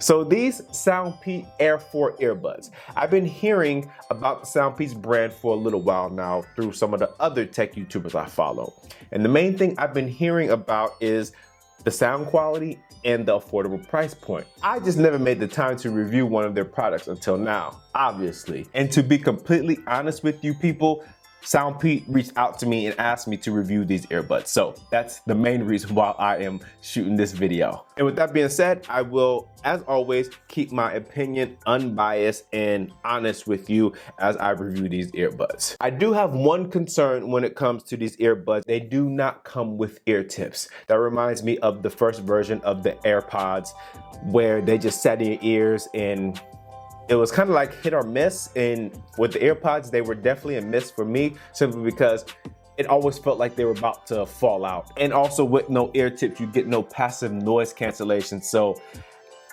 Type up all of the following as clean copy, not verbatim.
So these SoundPEATS Air4 earbuds, I've been hearing about the SoundPEATS brand for a little while now through some of the other tech YouTubers I follow. And the main thing I've been hearing about is the sound quality and the affordable price point. I just never made the time to review one of their products until now, obviously. And to be completely honest with you people, SoundPEATS reached out to me and asked me to review these earbuds. So that's the main reason why I am shooting this video. And with that being said, I will, as always, keep my opinion unbiased and honest with you as I review these earbuds. I do have one concern when it comes to these earbuds. They do not come with ear tips. That reminds me of the first version of the AirPods where they just sat in your ears and it was kind of like hit or miss, and with the AirPods, they were definitely a miss for me, simply because it always felt like they were about to fall out. And also with no ear tips, you get no passive noise cancellation. So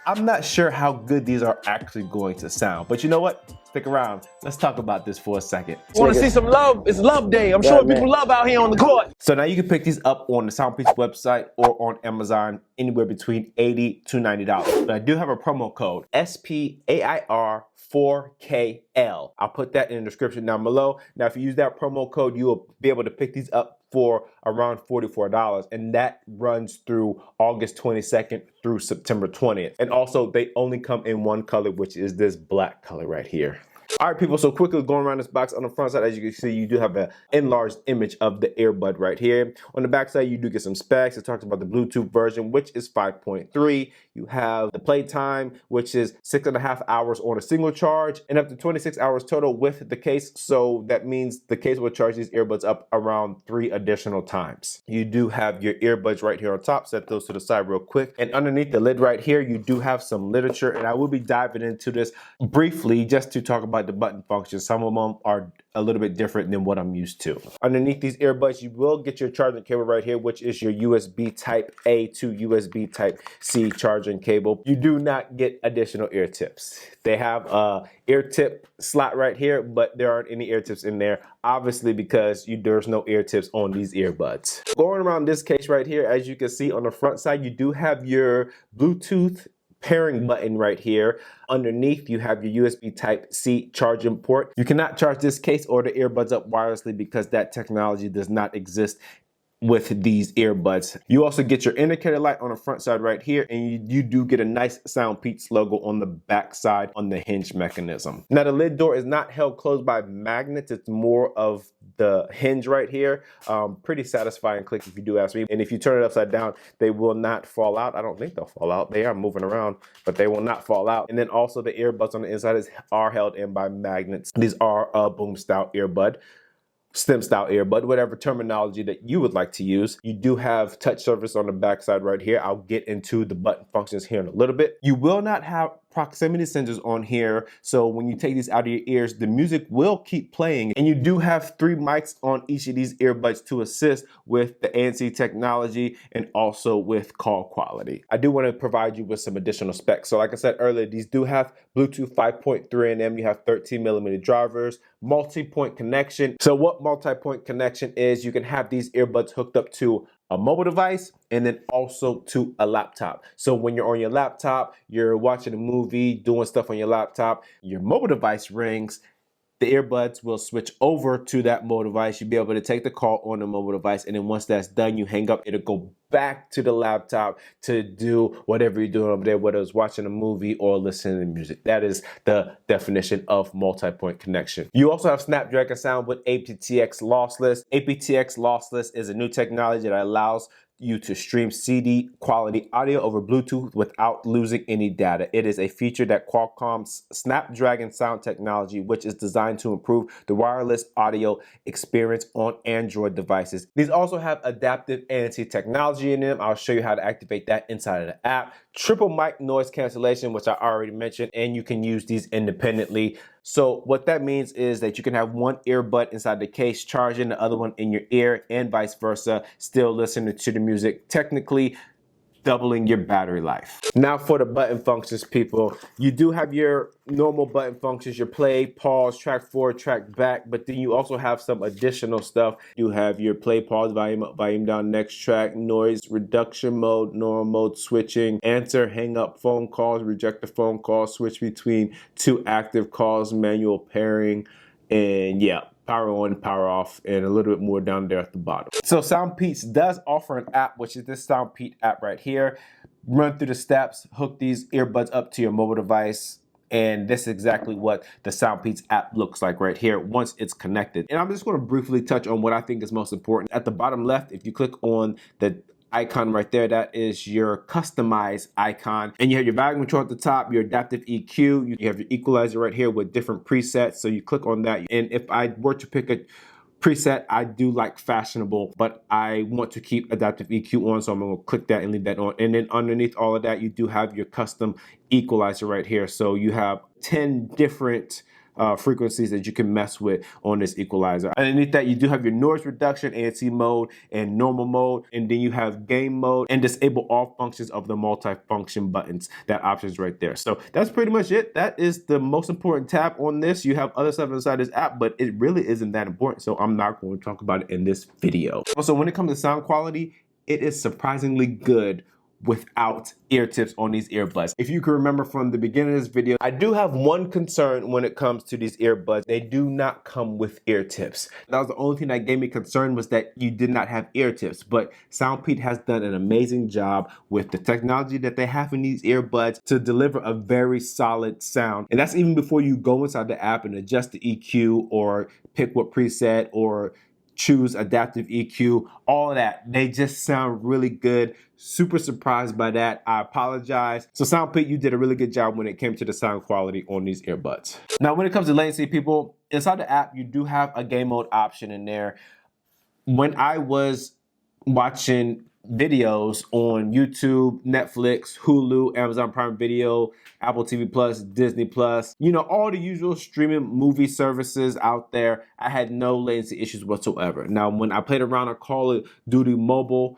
I'm not sure how good these are actually going to sound, but you know what? Stick around. Let's talk about this for a second. Want to see some love? It's Love Day. I'm sure people love out here on the court. So now you can pick these up on the SoundPEATS website or on Amazon, anywhere between $80 to $90. But I do have a promo code, SPAIR4KL. I'll put that in the description down below. Now, if you use that promo code, you will be able to pick these up for around $44, and that runs through August 22nd through September 20th. And also, they only come in one color, which is this black color right here. All right, people, so quickly going around this box, on the front side, as you can see, you do have an enlarged image of the earbud right here. On the back side, you do get some specs. It talks about the Bluetooth version, which is 5.3. You have the playtime, which is 6.5 hours on a single charge and up to 26 hours total with the case. So that means the case will charge these earbuds up around 3 additional times. You do have your earbuds right here on top. Set those to the side real quick. And underneath the lid right here, you do have some literature, and I will be diving into this briefly just to talk about the button functions. Some of them are a little bit different than what I'm used to. Underneath these earbuds, you will get your charging cable right here, which is your USB type A to USB type C charging cable. You do not get additional ear tips. They have a ear tip slot right here, but there aren't any ear tips in there, obviously because there's no ear tips on these earbuds. Going around this case right here, as you can see on the front side, you do have your Bluetooth pairing button right here. Underneath, you have your USB type C charging port. You cannot charge this case or the earbuds up wirelessly because that technology does not exist with these earbuds. You also get your indicator light on the front side right here, and you do get a nice SoundPEATS logo on the back side on the hinge mechanism. Now the lid door is not held closed by magnets, it's more of the hinge right here. Pretty satisfying click if you do ask me. And if you turn it upside down, they will not fall out. I don't think they'll fall out. They are moving around, but they will not fall out. And then also the earbuds on the inside are held in by magnets. These are a boom style earbud, stem style earbud, whatever terminology that you would like to use. You do have touch surface on the back side right here. I'll get into the button functions here in a little bit. You will not have proximity sensors on here, so when you take these out of your ears, the music will keep playing. And you do have 3 mics on each of these earbuds to assist with the ANC technology and also with call quality. I do want to provide you with some additional specs. So like I said earlier, these do have Bluetooth 5.3 in them. You have 13mm drivers, multi-point connection. So what multi-point connection is, you can have these earbuds hooked up to a mobile device and then also to a laptop. So when you're on your laptop, you're watching a movie, doing stuff on your laptop, your mobile device rings, the earbuds will switch over to that mobile device. You'll be able to take the call on the mobile device, and then once that's done, you hang up, it'll go back to the laptop to do whatever you're doing over there, whether it's watching a movie or listening to music. That is the definition of multi-point connection. You also have Snapdragon sound with AptX Lossless. AptX Lossless is a new technology that allows you to stream CD quality audio over Bluetooth without losing any data. It is a feature that Qualcomm's Snapdragon sound technology, which is designed to improve the wireless audio experience on Android devices. These also have adaptive ANC technology in them. I'll show you how to activate that inside of the app. Triple mic noise cancellation, which I already mentioned, and you can use these independently. So what that means is that you can have one earbud inside the case charging, the other one in your ear, and vice versa, still listening to the music. Technically, doubling your battery life. Now for the button functions, people, you do have your normal button functions, your play, pause, track forward, track back, but then you also have some additional stuff. You have your play, pause, volume up, volume down, next track, noise reduction mode, normal mode, switching, answer, hang up phone calls, reject the phone call, switch between 2 active calls, manual pairing, and yeah, power on, power off, and a little bit more down there at the bottom. So SoundPEATs does offer an app, which is this SoundPEAT app right here. Run through the steps, hook these earbuds up to your mobile device, and this is exactly what the SoundPEATs app looks like right here once it's connected. And I'm just going to briefly touch on what I think is most important. At the bottom left, if you click on the icon right there, that is your customized icon, and you have your volume control at the top, your adaptive EQ, you have your equalizer right here with different presets, so you click on that. And if I were to pick a preset, I do like fashionable, but I want to keep adaptive EQ on, so I'm going to click that and leave that on. And then underneath all of that, you do have your custom equalizer right here, so you have 10 different frequencies that you can mess with on this equalizer. Underneath that, you do have your noise reduction, ANC mode, and normal mode, and then you have game mode and disable all functions of the multi-function buttons. That option's right there. So that's pretty much it. That is the most important tab on this. You have other stuff inside this app, but it really isn't that important, so I'm not going to talk about it in this video. Also, when it comes to sound quality, it is surprisingly good without ear tips on these earbuds. If you can remember from the beginning of this video, I do have one concern when it comes to these earbuds. They do not come with ear tips. That was the only thing that gave me concern, was that you did not have ear tips. But SoundPEAT has done an amazing job with the technology that they have in these earbuds to deliver a very solid sound. And that's even before you go inside the app and adjust the EQ or pick what preset or choose adaptive EQ, all of that. They just sound really good. Super surprised by that. I apologize. So SoundPEAT, you did a really good job when it came to the sound quality on these earbuds. Now, when it comes to latency, people, inside the app, you do have a game mode option in there. When I was watching videos on YouTube, Netflix, Hulu, Amazon Prime Video, Apple TV Plus, Disney Plus, you know, all the usual streaming movie services out there, I had no latency issues whatsoever. Now, when I played around on Call of Duty Mobile,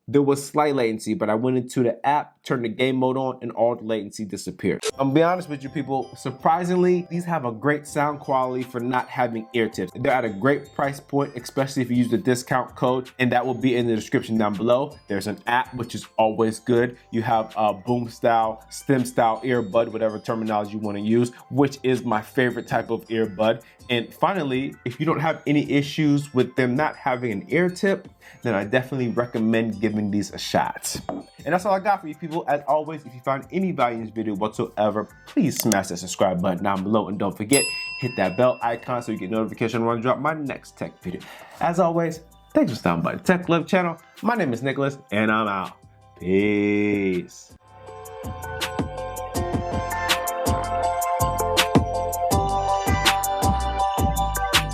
there was slight latency, but I went into the app, turned the game mode on, and all the latency disappeared. I'm gonna be honest with you, people, surprisingly, these have a great sound quality for not having ear tips. They're at a great price point, especially if you use the discount code, and that will be in the description down below. There's an app, which is always good. You have a boom style, stem style earbud, whatever terminology you wanna use, which is my favorite type of earbud. And finally, if you don't have any issues with them not having an ear tip, then I definitely recommend giving these a shot. And that's all I got for you, people. As always, if you found any value in this video whatsoever, please smash that subscribe button down below, and don't forget, hit that bell icon so you get notification when I drop my next tech video. As always, thanks for stopping by the Tech Love channel. My name is Nicholas, and I'm out. Peace.